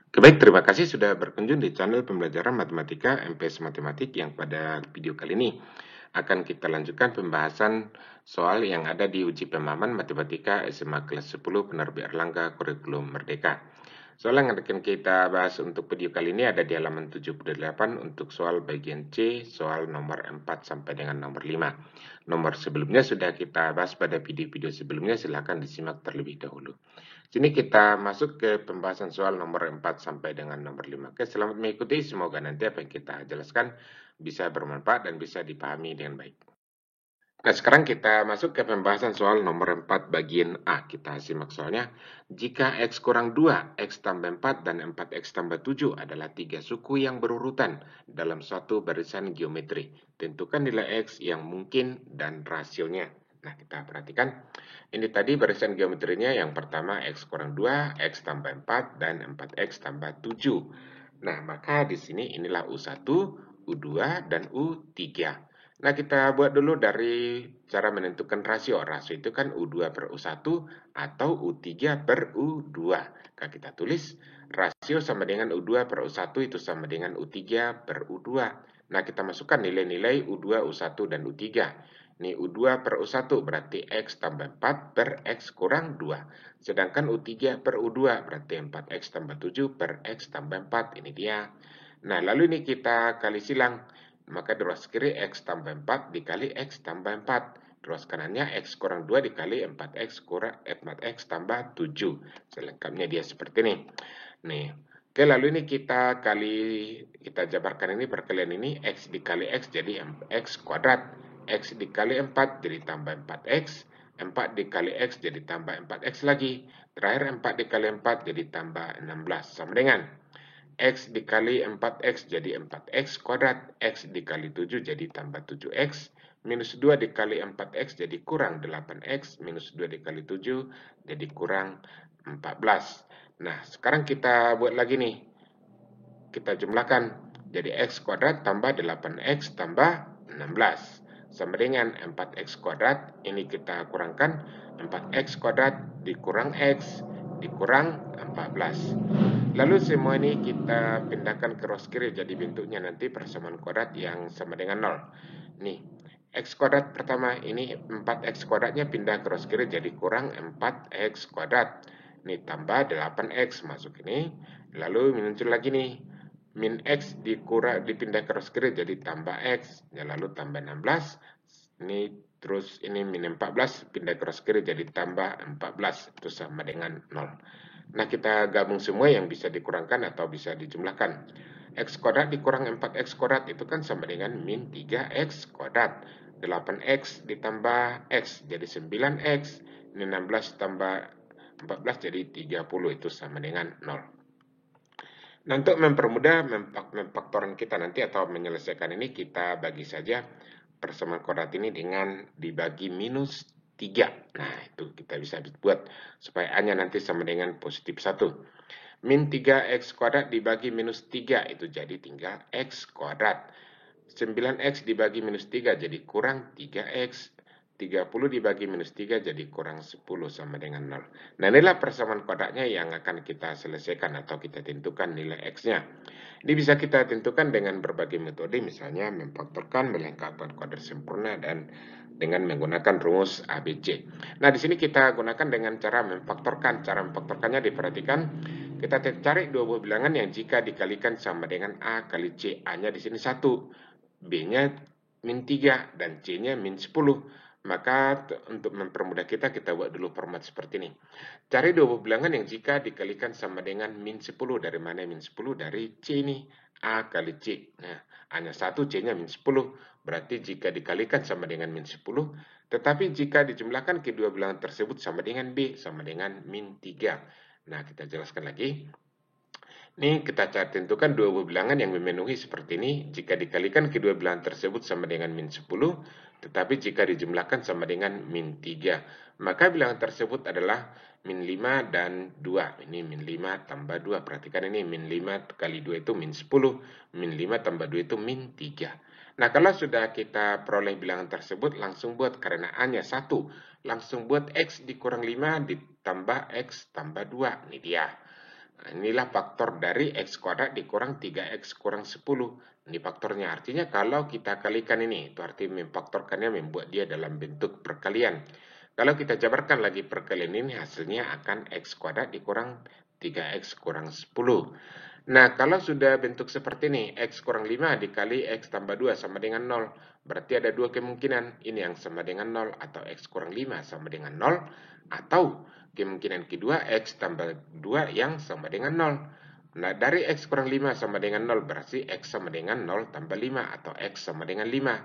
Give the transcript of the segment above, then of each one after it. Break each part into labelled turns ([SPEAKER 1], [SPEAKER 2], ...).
[SPEAKER 1] Oke, baik, terima kasih sudah berkunjung di channel pembelajaran matematika MPS Matematik yang pada video kali ini akan kita lanjutkan pembahasan soal yang ada di uji pemahaman matematika SMA kelas 10 penerbit Erlangga Kurikulum Merdeka. Soal yang akan kita bahas untuk video kali ini ada di halaman 78 untuk soal bagian C, soal nomor 4 sampai dengan nomor 5. Nomor sebelumnya sudah kita bahas pada video-video sebelumnya, silahkan disimak terlebih dahulu. Sini kita masuk ke pembahasan soal nomor 4 sampai dengan nomor 5. Oke, selamat mengikuti. Semoga nanti apa yang kita jelaskan bisa bermanfaat dan bisa dipahami dengan baik. Nah, sekarang kita masuk ke pembahasan soal nomor 4 bagian A. Kita simak soalnya. Jika X kurang 2, X tambah 4, dan 4X tambah 7 adalah 3 suku yang berurutan dalam suatu barisan geometri. Tentukan nilai X yang mungkin dan rasionya. Nah, kita perhatikan. Ini tadi barisan geometrinya yang pertama X kurang 2, X tambah 4, dan 4X tambah 7. Nah, maka di sini inilah U1, U2, dan U3. Nah, kita buat dulu dari cara menentukan rasio. Rasio itu kan U2 per U1 atau U3 per U2. Nah, kita tulis rasio sama dengan U2 per U1 itu sama dengan U3 per U2. Nah, kita masukkan nilai-nilai U2, U1, dan U3. Ini U2 per U1 berarti X tambah 4 per X kurang 2. Sedangkan U3 per U2 berarti 4X tambah 7 per X tambah 4. Ini dia. Nah, lalu ini kita kali silang. Maka di ruas kiri X tambah 4 dikali X tambah 4. Ruas kanannya X kurang 2 dikali 4X kurang 4X tambah 7. Selengkapnya dia seperti ini. Nih. Oke, lalu ini kita jabarkan ini perkalian ini. X dikali X jadi X kuadrat. X dikali 4 jadi tambah 4X. 4 dikali X jadi tambah 4X lagi. Terakhir 4 dikali 4 jadi tambah 16. Sama dengan X dikali 4X jadi 4X kuadrat. X dikali 7 jadi tambah 7X. Minus 2 dikali 4X jadi kurang 8X. Minus 2 dikali 7 jadi kurang 14. Nah, sekarang kita buat lagi nih. Kita jumlahkan. Jadi X kuadrat tambah 8X tambah 16. Sama dengan 4X kuadrat. Ini kita kurangkan. 4X kuadrat dikurang X dikurang 14. Lalu semua ini kita pindahkan ke ruas kiri. Jadi bentuknya nanti persamaan kuadrat yang sama dengan 0. Nih, X kuadrat pertama ini 4X kuadratnya pindah ke ruas kiri jadi kurang 4X kuadrat. Ini tambah 8X masuk ini. Lalu muncul lagi nih. Min X dipindah ke ruas kiri jadi tambah X. Ya, lalu tambah 16. Ini terus ini min 14 pindah ke ruas kiri jadi tambah 14. Itu sama dengan 0. Nah, kita gabung semua yang bisa dikurangkan atau bisa dijumlahkan. X kuadrat dikurang 4X kuadrat itu kan sama dengan min 3X kuadrat. 8X ditambah X jadi 9X. Ini 16 tambah 14 jadi 30, itu sama dengan 0. Nah, untuk mempermudah memfaktoran kita nanti atau menyelesaikan ini, kita bagi saja persamaan kuadrat ini dengan dibagi minus 3. Nah, itu kita bisa buat supaya A-nya nanti sama dengan positif 1. Min 3X kuadrat dibagi minus 3, itu jadi tinggal X kuadrat. 9X dibagi minus 3 jadi kurang 3X. 30 dibagi minus 3 jadi kurang 10 sama dengan 0. Nah, inilah persamaan kuadratnya yang akan kita selesaikan atau kita tentukan nilai X-nya. Ini bisa kita tentukan dengan berbagai metode, misalnya memfaktorkan, melengkapkan kuadrat sempurna, dan dengan menggunakan rumus ABC. Nah, di sini kita gunakan dengan cara memfaktorkan. Cara memfaktorkannya diperhatikan. Kita cari dua buah bilangan yang jika dikalikan sama dengan A kali C. A-nya di sini 1, B-nya min 3, dan C-nya min 10. Maka untuk mempermudah kita buat dulu format seperti ini. Cari dua buah bilangan yang jika dikalikan sama dengan min 10. Dari mana min 10? Dari C ini. A kali C. Nah, A-nya 1, C-nya min 10. Berarti jika dikalikan sama dengan min 10. Tetapi jika dijumlahkan kedua bilangan tersebut sama dengan B, sama dengan min 3. Nah, kita jelaskan lagi. Ini kita tentukan dua buah bilangan yang memenuhi seperti ini. Jika dikalikan kedua bilangan tersebut sama dengan min 10, tetapi jika dijumlahkan sama dengan min 3. Maka bilangan tersebut adalah min 5 dan 2. Ini min 5 tambah 2. Perhatikan ini min 5 kali 2 itu min 10. Min 5 tambah 2 itu min 3. Nah, kalau sudah kita peroleh bilangan tersebut, langsung buat karena A-nya 1. Langsung buat X dikurang 5 ditambah X tambah 2. Ini dia. Inilah faktor dari X kuadrat dikurang 3X kurang 10. Ini faktornya. Artinya kalau kita kalikan ini, itu artinya memfaktorkannya membuat dia dalam bentuk perkalian. Kalau kita jabarkan lagi perkalian ini, hasilnya akan X kuadrat dikurang 3X kurang 10. Nah, kalau sudah bentuk seperti ini, X kurang 5 dikali X tambah 2 sama dengan 0. Berarti ada dua kemungkinan. Ini yang sama dengan 0 atau X kurang 5 sama dengan 0. Atau kemungkinan kedua, X tambah 2 yang sama dengan 0. Nah, dari X kurang 5 sama dengan 0, berarti X sama dengan 0 tambah 5 atau X sama dengan 5.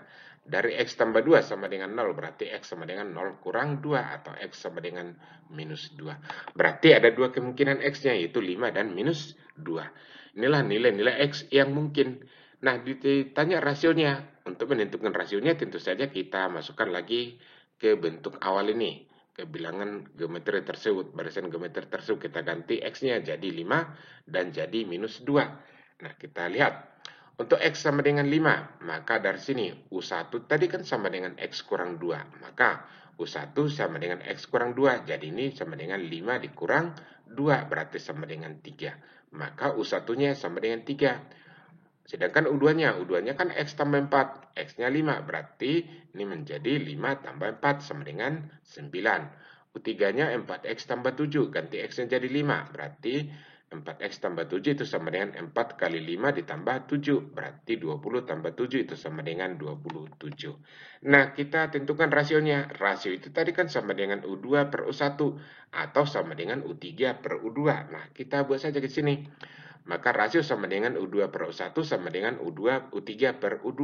[SPEAKER 1] Dari X tambah 2 sama dengan 0, berarti X sama dengan 0 kurang 2 atau X sama dengan minus 2. Berarti ada dua kemungkinan X-nya, yaitu 5 dan minus 2. Inilah nilai-nilai X yang mungkin. Nah, ditanya rasionya. Untuk menentukan rasionya, tentu saja kita masukkan lagi ke bentuk awal ini. Ke bilangan geometri tersebut, barisan geometri tersebut, kita ganti X-nya jadi 5 dan jadi minus 2. Nah, kita lihat. Untuk X sama dengan 5, maka dari sini U1 tadi kan sama dengan X kurang 2. Maka U1 sama dengan X kurang 2. Jadi ini sama dengan 5 dikurang 2, berarti sama dengan 3. Maka U1-nya sama dengan 3. Sedangkan U2-nya kan X tambah 4. X-nya 5, berarti ini menjadi 5 tambah 4 sama dengan 9. U3-nya 4X tambah 7, ganti X-nya jadi 5, berarti 4X tambah 7 itu sama dengan 4 kali 5 ditambah 7, berarti 20 tambah 7 itu sama dengan 27. Nah, kita tentukan rasionya. Rasio itu tadi kan sama dengan U2 per U1 atau sama dengan U3 per U2. Nah, kita buat saja ke sini. Maka rasio sama dengan U2 per U1 sama dengan U3 per U2.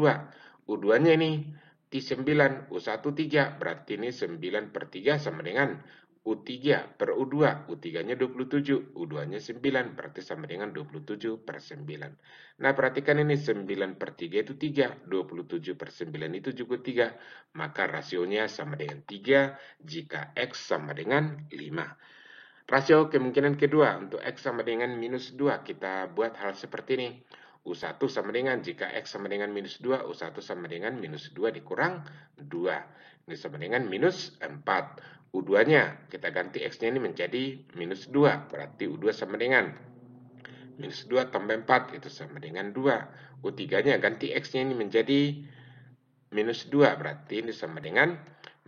[SPEAKER 1] U2-nya ini T9, U1 3, berarti ini 9 per 3 sama dengan U3 per U2. U3-nya 27, U2-nya 9, berarti sama dengan 27 per 9. Nah, perhatikan ini 9 per 3 itu 3, 27 per 9 itu juga 3. Maka rasionya sama dengan 3 jika X sama dengan 5. Rasio kemungkinan kedua untuk X sama dengan minus 2. Kita buat hal seperti ini. U1 sama dengan, jika X sama dengan minus 2, U1 sama dengan minus 2 dikurang 2. Ini sama dengan minus 4. U2-nya, kita ganti X-nya ini menjadi minus 2. Berarti U2 sama dengan minus 2 tambah 4, itu sama dengan 2. U3-nya, ganti X-nya ini menjadi minus 2, berarti ini sama dengan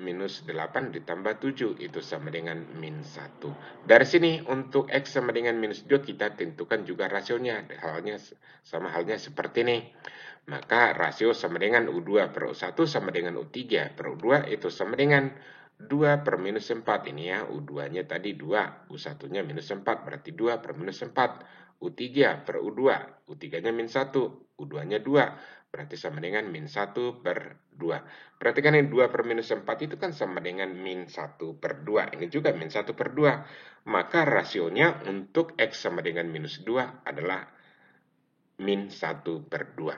[SPEAKER 1] minus 8 ditambah 7, itu sama dengan min 1. Dari sini untuk X sama dengan minus 2 kita tentukan juga rasionya, sama halnya seperti ini. Maka rasio sama dengan U2 per U1 sama dengan U3 per U2 itu sama dengan 2 per minus 4. Ini ya, U2-nya tadi 2, U1-nya minus 4, berarti 2 per minus 4. U3 per U2, U3-nya min 1, U2-nya 2. Berarti sama dengan min 1 per 2. Perhatikan ini 2 per minus 4 itu kan sama dengan min 1 per 2. Ini juga min 1 per 2. Maka rasionya untuk X sama dengan minus 2 adalah min 1 per 2.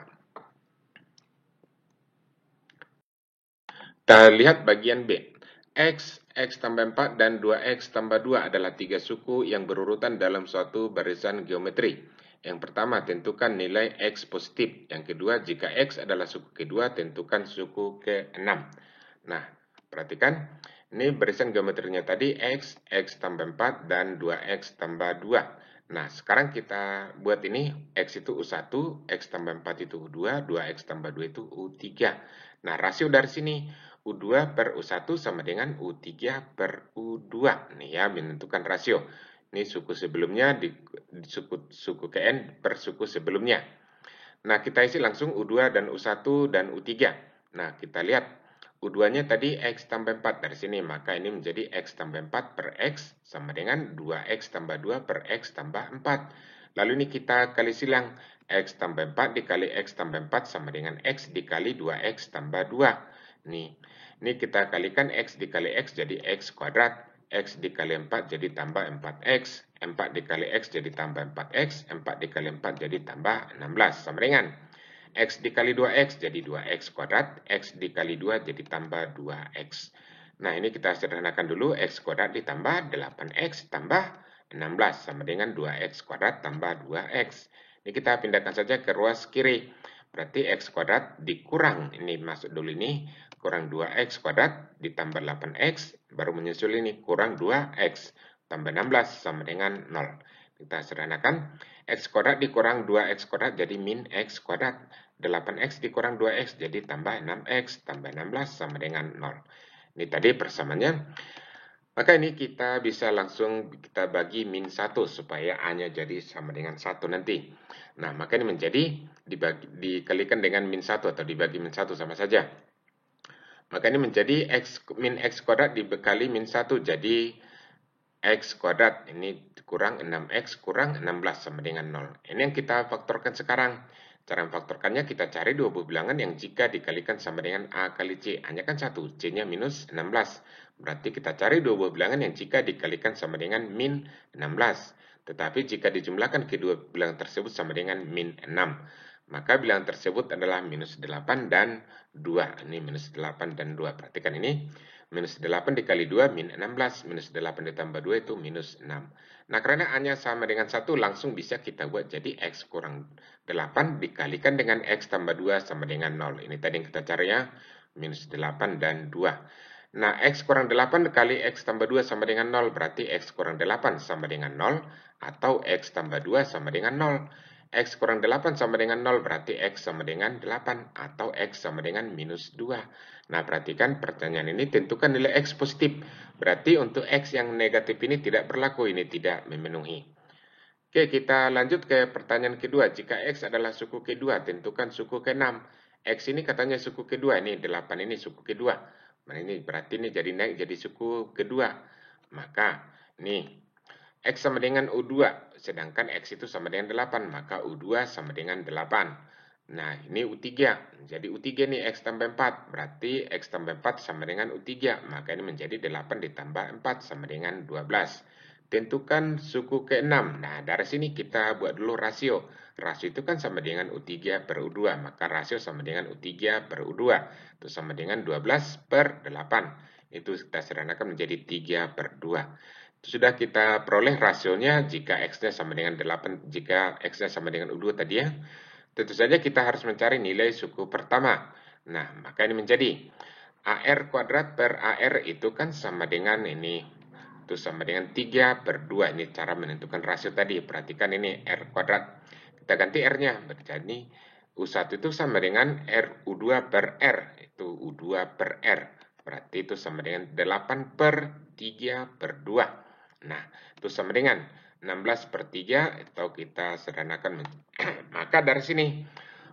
[SPEAKER 1] Kita lihat bagian B. X, X tambah 4, dan 2X tambah 2 adalah tiga suku yang berurutan dalam suatu barisan geometri. Yang pertama, tentukan nilai X positif. Yang kedua, jika X adalah suku kedua, tentukan suku ke-6. Nah, perhatikan. Ini barisan geometrinya tadi X, X tambah 4, dan 2X tambah 2. Nah, sekarang kita buat ini. X itu U1, X tambah 4 itu U2, 2X tambah 2 itu U3. Nah, rasio dari sini U2 per U1 sama dengan U3 per U2. Nih ya, menentukan rasio. Ini suku sebelumnya di suku KN per suku sebelumnya. Nah, kita isi langsung U2 dan U1 dan U3. Nah, kita lihat U2-nya tadi X tambah 4 dari sini. Maka ini menjadi X tambah 4 per X sama dengan 2X tambah 2 per X tambah 4. Lalu ini kita kali silang. X tambah 4 dikali X tambah 4 sama dengan X dikali 2X tambah 2. Ini kita kalikan X dikali X jadi X kuadrat. X dikali 4 jadi tambah 4X, 4 dikali X jadi tambah 4X, 4 dikali 4 jadi tambah 16, sama dengan X dikali 2X jadi 2X kuadrat, X dikali 2 jadi tambah 2X. Nah, ini kita sederhanakan dulu, X kuadrat ditambah 8X tambah 16, sama dengan 2X kuadrat tambah 2X. Ini kita pindahkan saja ke ruas kiri. Berarti X kuadrat dikurang, ini masuk dulu ini, kurang 2X kuadrat ditambah 8X, baru menyusul ini kurang 2X tambah 16 sama dengan 0. Kita sederhanakan, X kuadrat dikurang 2X kuadrat jadi min X kuadrat. 8X dikurang 2X jadi tambah 6X tambah 16 sama dengan 0. Ini tadi persamaannya. Maka ini kita bisa langsung kita bagi min 1 supaya A-nya jadi sama dengan 1 nanti. Nah, maka ini menjadi dikalikan dengan min 1 atau dibagi min 1 sama saja. Maka ini menjadi min X kuadrat dibekali min 1 jadi X kuadrat. Ini kurang 6X kurang 16 sama dengan 0. Ini yang kita faktorkan sekarang. Cara memfaktorkannya kita cari dua buah bilangan yang jika dikalikan sama dengan A kali C. A-nya kan 1, C-nya minus 16. Berarti kita cari dua buah bilangan yang jika dikalikan sama dengan min 16. Tetapi jika dijumlahkan kedua bilangan tersebut sama dengan min 6. Maka bilangan tersebut adalah minus 8 dan 2. Ini minus 8 dan 2. Perhatikan ini. Minus 8 dikali 2, min 16. Minus 8 ditambah 2 itu minus 6. Nah, karena A-nya sama dengan 1, langsung bisa kita buat jadi X kurang 8 dikalikan dengan X tambah 2 sama dengan 0. Ini tadi yang kita cari ya, minus 8 dan 2. Nah, X kurang 8 kali X tambah 2 sama dengan 0, berarti X kurang 8 sama dengan 0, atau X tambah 2 sama dengan 0. X kurang 8 sama dengan 0, berarti X sama dengan 8, atau X sama dengan minus 2. Nah, perhatikan pertanyaan ini tentukan nilai X positif. Berarti untuk X yang negatif ini tidak berlaku, ini tidak memenuhi. Oke, kita lanjut ke pertanyaan kedua. Jika X adalah suku kedua, tentukan suku ke-6. X ini katanya suku kedua, ini 8 ini suku kedua. Nah, ini berarti ini jadi naik jadi suku kedua. Maka, nih, X sama dengan U2, sedangkan X itu sama dengan 8, maka U2 sama dengan 8. Nah, ini U3. Jadi U3 nih X tambah 4. Berarti X tambah 4 sama dengan U3. Maka ini menjadi 8 ditambah 4 sama dengan 12. Tentukan suku ke-6. Nah, dari sini kita buat dulu rasio. Rasio itu kan sama dengan U3 per U2. Maka rasio sama dengan U3 per U2. Itu sama dengan 12 per 8. Itu kita sederhanakan menjadi 3 per 2. Sudah kita peroleh rasionya jika X-nya sama dengan 8. Jika X-nya sama dengan U2 tadi ya. Tentu saja kita harus mencari nilai suku pertama. Nah, maka ini menjadi AR kuadrat per AR itu kan sama dengan ini. Itu sama dengan 3 per 2. Ini cara menentukan rasio tadi. Perhatikan ini R kuadrat. Kita ganti R-nya. Jadi U1 itu sama dengan U2 per R. Itu U2 per R. Berarti itu sama dengan 8 per 3 per 2. Nah, itu sama dengan 16 per 3, atau kita sederhanakan. Maka dari sini,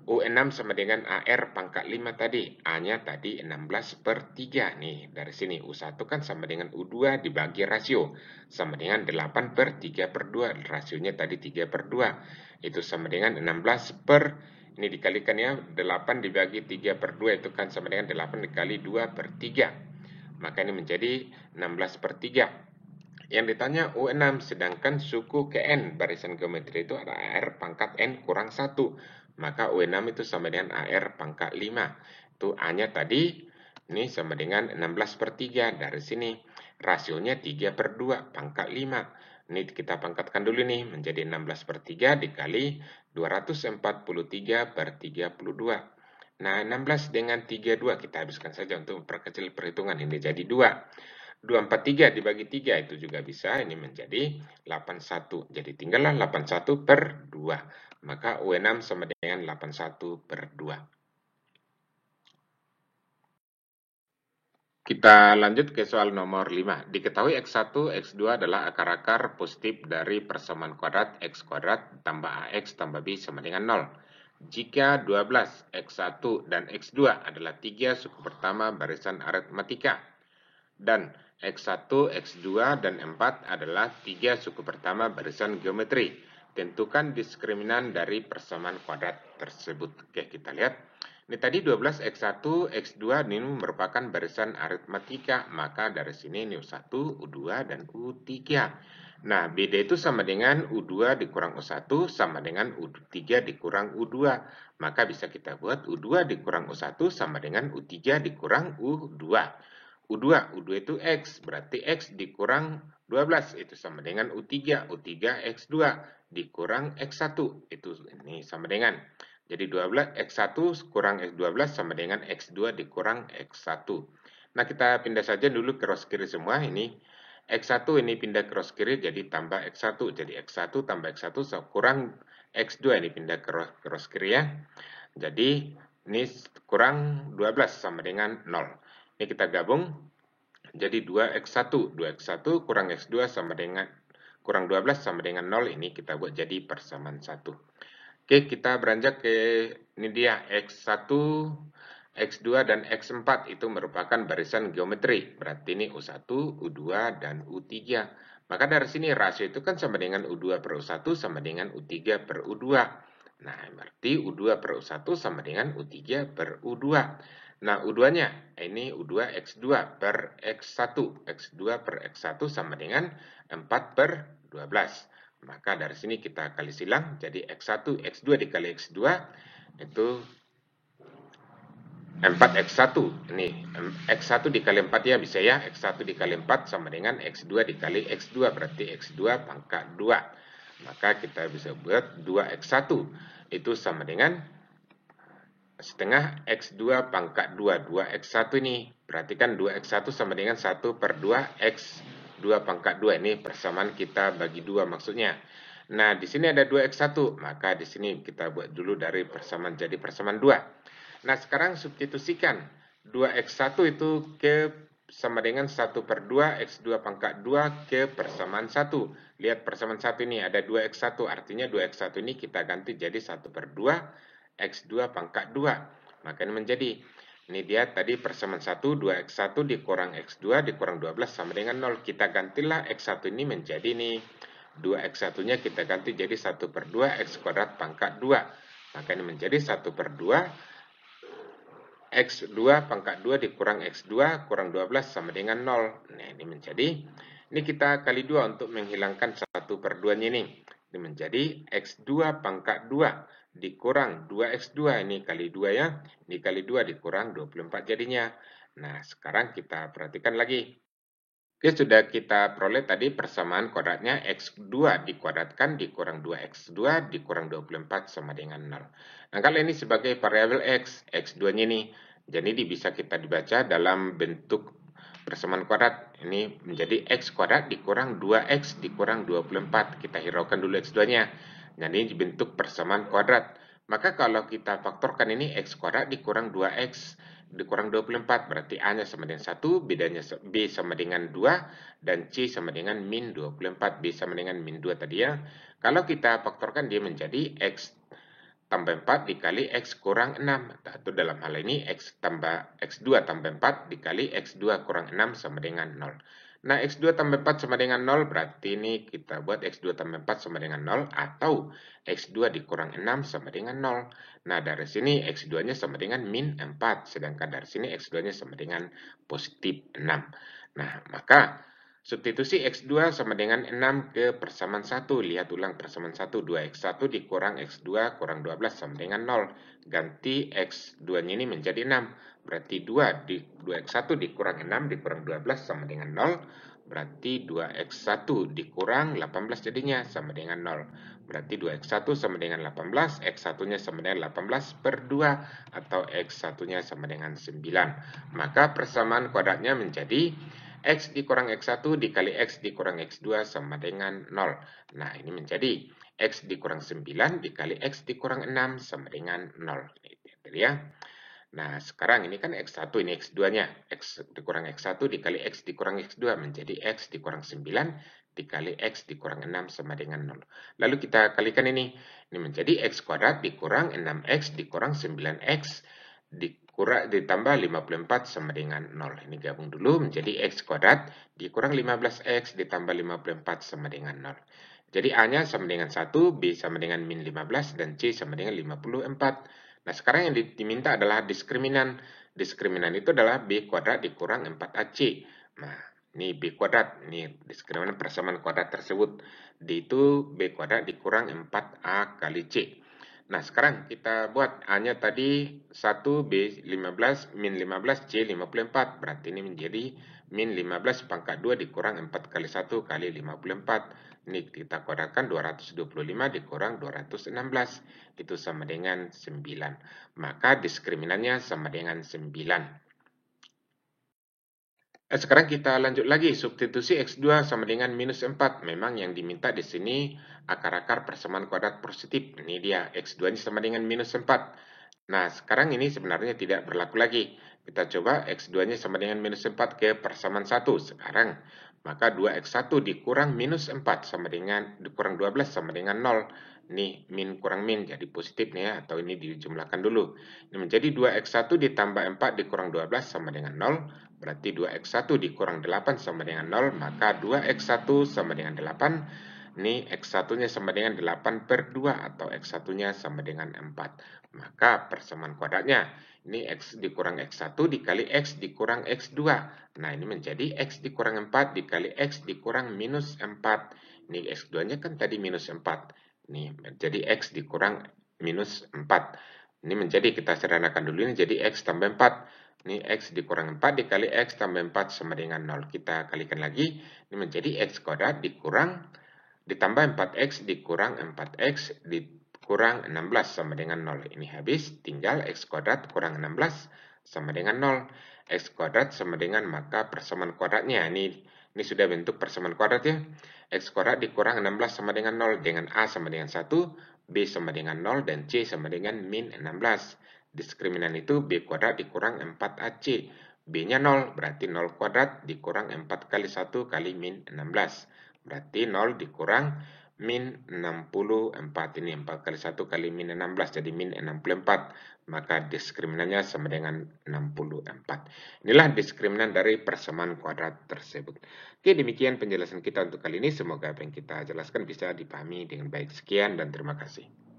[SPEAKER 1] U6 sama dengan AR pangkat 5 tadi. A-nya tadi 16 per 3. Nih, dari sini U1 kan sama dengan U2 dibagi rasio. Sama dengan 8 per 3 per 2. Rasionya tadi 3 per 2. Itu sama dengan 16 per, ini dikalikan ya, 8 dibagi 3 per 2 itu kan sama dengan 8 dikali 2 per 3. Maka ini menjadi 16 per 3. Yang ditanya U6, sedangkan suku Kn barisan geometri itu ada AR pangkat N kurang 1. Maka U6 itu sama dengan AR pangkat 5. Itu A-nya tadi, ini sama dengan 16 per 3. Dari sini, rasionya 3 per 2, pangkat 5. Ini kita pangkatkan dulu nih, menjadi 16 per 3 dikali 243 per 32. Nah, 16 dengan 32 kita habiskan saja untuk memperkecil perhitungan. Ini jadi 2. 243 dibagi 3 itu juga bisa, ini menjadi 81. Jadi tinggallah 81 per 2. Maka U6 sama dengan 81 per 2. Kita lanjut ke soal nomor 5. Diketahui X1, X2 adalah akar-akar positif dari persamaan kuadrat X kuadrat tambah AX tambah B sama dengan 0. Jika 12, X1 dan X2 adalah 3 suku pertama barisan aritmatika, dan X1, X2, dan 4 adalah 3 suku pertama barisan geometri. Tentukan diskriminan dari persamaan kuadrat tersebut. Oke, kita lihat. Ini tadi 12, X1, X2 ini merupakan barisan aritmatika. Maka dari sini ini U1, U2, dan U3. Nah, BD itu sama dengan U2 dikurang U1 sama dengan U3 dikurang U2. Maka bisa kita buat U2 dikurang U1 sama dengan U3 dikurang U2. U2 itu X, berarti X dikurang 12, itu sama dengan U3, U3 X2 dikurang X1, itu ini sama dengan. Jadi 12, X1 kurang X12 sama dengan X2 dikurang X1. Nah, kita pindah saja dulu cross kiri semua, ini X1 ini pindah cross kiri jadi tambah X1. Jadi X1 tambah X1 kurang X2 ini pindah cross kiri ya. Jadi ini kurang 12 sama dengan 0. Ini kita gabung jadi 2X1. 2X1 kurang X2 sama dengan kurang 12 sama dengan 0. Ini kita buat jadi persamaan 1. Oke, kita beranjak ke ini dia X1, X2 dan X4 itu merupakan barisan geometri. Berarti ini U1, U2 dan U3. Maka dari sini rasio itu kan sama dengan U2 per U1 sama dengan U3 per U2. Nah, berarti U2 per U1 sama dengan U3 per U2. Nah, U2-nya ini U2 X2 per X1. X2 per X1 sama dengan 4 per 12. Maka dari sini kita kali silang, jadi X1, X2 dikali X2 itu 4X1. Ini X1 dikali 4 ya bisa ya, X1 dikali 4 sama dengan X2 dikali X2, berarti X2 pangkat 2. Maka kita bisa buat 2X1 itu sama dengan setengah X2 pangkat 2. 2X1 ini, perhatikan 2X1 sama dengan 1 per 2 X2 pangkat 2. Ini persamaan kita bagi 2 maksudnya. Nah, di sini ada 2X1, maka di sini kita buat dulu dari persamaan jadi persamaan 2. Nah, sekarang substitusikan 2X1 itu ke sama dengan 1 per 2 X2 pangkat 2 ke persamaan 1. Lihat persamaan 1 ini ada 2X1, artinya 2X1 ini kita ganti jadi 1 per 2 X2 pangkat 2. Maka ini menjadi, ini dia tadi persamaan 1, 2X1 dikurang X2 dikurang 12 sama dengan 0. Kita gantilah X1 ini menjadi nih, 2X1-nya kita ganti jadi 1 per 2 X kuadrat pangkat 2. Maka ini menjadi 1 per 2 X2 pangkat 2 dikurang X2 kurang 12 sama dengan 0. Nah, ini menjadi, ini kita kali 2 untuk menghilangkan 1 per 2-nya ini. Ini menjadi X2 pangkat 2 dikurang 2X2, ini kali 2 ya, ini kali 2 dikurang 24 jadinya. Nah, sekarang kita perhatikan lagi. Oke, sudah kita peroleh tadi persamaan kuadratnya X2 dikuadratkan dikurang 2X2 dikurang 24 sama dengan 0. Nah, kalau ini sebagai variabel X, X2-nya ini, jadi ini bisa kita dibaca dalam bentuk persamaan kuadrat. Ini menjadi X kuadrat dikurang 2X dikurang 24. Kita hiraukan dulu X2-nya. Nah, ini dibentuk persamaan kuadrat. Maka kalau kita faktorkan ini X kuadrat dikurang 2X dikurang 24, berarti A-nya sama dengan 1, B sama dengan 2, dan C sama dengan min 24. B sama dengan min 2 tadi ya. Kalau kita faktorkan dia menjadi X tambah 4 dikali X kurang 6. Atau dalam hal ini X2 tambah 4 dikali X2 kurang 6 sama dengan 0. Nah, X2 tambah 4 sama dengan 0, berarti ini kita buat X2 tambah 4 sama dengan 0, atau X2 dikurang 6 sama dengan 0. Nah, dari sini X2-nya sama dengan min 4, sedangkan dari sini X2-nya sama dengan positif 6. Nah, maka substitusi X2 sama dengan 6 ke persamaan 1. Lihat ulang persamaan 1. 2X1 dikurang X2 kurang 12 sama dengan 0. Ganti X2-nya ini menjadi 6. Berarti 2X1 dikurang 6 dikurang 12 sama dengan 0. Berarti 2X1 dikurang 18 jadinya sama dengan 0. Berarti 2X1 sama dengan 18. X1-nya sama dengan 18 per 2. Atau X1-nya sama dengan 9. Maka persamaan kuadratnya menjadi X dikurang X1 dikali X dikurang X2 sama dengan 0. Nah, ini menjadi X dikurang 9 dikali X dikurang 6 sama dengan 0. Ini ya. Nah, sekarang ini kan X1, ini X2-nya. X dikurang X1 dikali X dikurang X2 menjadi X dikurang 9 dikali X dikurang 6 sama dengan 0. Lalu kita kalikan ini. Ini menjadi X kuadrat dikurang 6X dikurang 9X ditambah 54 sama dengan 0. Ini gabung dulu menjadi X kuadrat dikurang 15X ditambah 54 sama dengan 0. Jadi A-nya sama dengan 1, B sama dengan min 15, dan C sama dengan 54. Nah, sekarang yang diminta adalah diskriminan. Diskriminan itu adalah B kuadrat dikurang 4AC. Nah, ini B kuadrat. Ini diskriminan persamaan kuadrat tersebut. D itu B kuadrat dikurang 4A kali C. Nah, sekarang kita buat A-nya tadi 1, B 15, min 15, C 54. Berarti ini menjadi min 15 pangkat 2 dikurang 4 kali 1 kali 54. Ini kita kuadratkan 225 dikurang 216. Itu sama dengan 9. Maka diskriminannya sama dengan 9. Sekarang kita lanjut lagi, substitusi X2 sama dengan minus 4. Memang yang diminta di sini akar-akar persamaan kuadrat positif. Ini dia, X2 ini sama dengan minus 4. Nah, sekarang ini sebenarnya tidak berlaku lagi. Kita coba X2-nya sama dengan minus 4 ke persamaan 1. Sekarang, maka 2X1 dikurang minus 4 sama dengan, dikurang 12 sama dengan 0. Ini min kurang min, jadi positif nih ya, atau ini dijumlahkan dulu. Ini menjadi 2X1 ditambah 4 dikurang 12 sama dengan 0. Berarti 2X1 dikurang 8 sama dengan 0, maka 2X1 sama dengan 8. Ini X1-nya sama dengan 8 per 2 atau X1-nya sama dengan 4. Maka persamaan kuadratnya, ini X dikurang X1 dikali X dikurang X2. Nah, ini menjadi X dikurang 4 dikali X dikurang minus 4. Ini X2-nya kan tadi minus 4. Ini menjadi X dikurang minus 4. Ini menjadi, kita sederhanakan dulu, ini jadi X tambah 4. Ini X dikurang 4 dikali X tambah 4 sama dengan 0. Kita kalikan lagi, ini menjadi X kuadrat dikurang, ditambah 4X dikurang 4X dikurang 16 sama dengan 0. Ini habis, tinggal X kuadrat kurang 16 sama dengan 0. X kuadrat sama dengan, maka persamaan kuadratnya, ini sudah bentuk persamaan kuadrat ya. X kuadrat dikurang 16 sama dengan 0, dengan A sama dengan 1, B sama dengan 0, dan C sama dengan min 16. Diskriminan itu B kuadrat dikurang 4AC. B-nya 0, berarti 0 kuadrat dikurang 4 kali 1 kali min 16. Berarti 0 dikurang min 64. Ini 4 kali 1 kali min 16, jadi min 64. Maka diskriminannya sama dengan 64. Inilah diskriminan dari persamaan kuadrat tersebut. Oke, demikian penjelasan kita untuk kali ini. Semoga apa yang kita jelaskan bisa dipahami dengan baik. Sekian dan terima kasih.